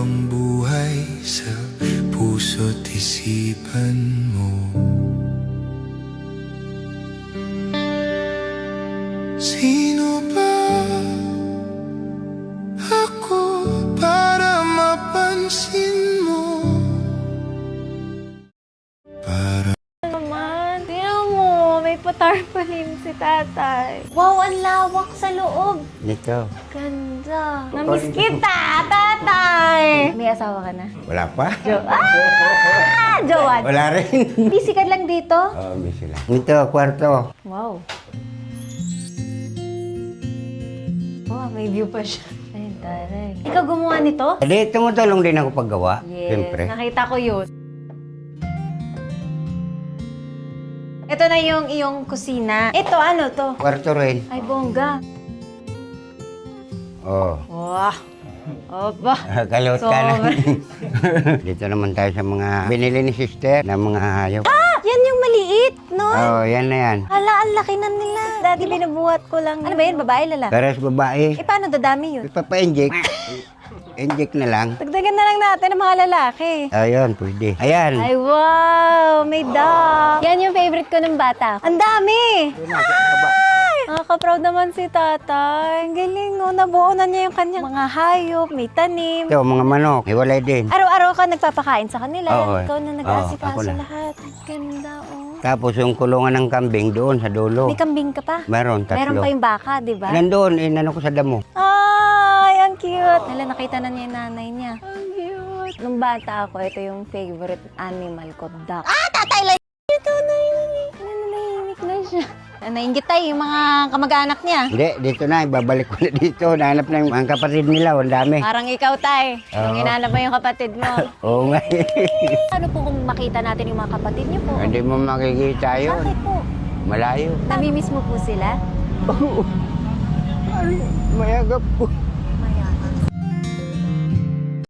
habang buhay sa puso't isipan mo. Sino ba ako para mapansin mo? Para Naman, tingnan mo, may patarpalim si tatay. Wow, ang lawak sa loob. Dito. Ganda. Namiss kita, tatay. May asawa ka na? Wala pa? Jowan. Wala rin. Busy ka lang dito? Oo, may sila. Dito, kwarto. Wow. Wow, may view pa siya. Ay, taray. Ikaw gumawa nito? Hindi, tumutulong din ako paggawa. Yes, Siyempre. nakita ko yun. Ito na yung iyong kusina. Ito, ano to? Kwarto rin. Ay, bongga. Oo. Wow. Opa. Kalot ka na. Sobra. Dito naman tayo sa mga binili ni sister na mga hayop. Yan yung maliit, no? Oo, yan na yan. Hala, ang laki na nila. Dati binubuhat ko lang. Ano ba yun? Babae, lalaki? Pares babae. Eh, paano dadami yun? Ipapa-inject. Inject na lang. Dagdagan na lang natin ng mga lalaki. Ayun, pwede. Ayan. Ay, wow! May dog! Yan yung favorite ko ng bata. Ang dami! Nakaka-proud naman si tatay. Ang galing, oh. Nabuo na niya yung kanyang mga hayop, may tanim. Ito, mga manok. Hiwalay din. Araw-araw ka nagpapakain sa kanila. Oo. Ikaw na Oo, nag-aasikaso ako na. lahat. Ang ganda, oh. Tapos yung kulungan ng kambing doon sa dulo. May kambing ka pa? Meron, tatlo. Meron pa yung baka, di ba? Nandun, inano ko sa damo. Ay, ang cute. Hala, nakita na niya yung nanay niya. Ang cute. Nung bata ako, ito yung favorite animal ko, duck. Tatay lang! Ito, nahihimik na siya. Nainggit tayo yung mga kamag-anak niya. Hindi, dito na. Ibabalik ko na dito. Nahanap na yung mga kapatid nila. Ang dami. Parang ikaw, tay. Nung Oo. inanap mo yung kapatid mo. Oo nga. Ano po kung makita natin yung mga kapatid niyo po? Hindi mo makikita yun. Bakit po? Malayo. Namimiss mo po sila? Oo. Mayagap po.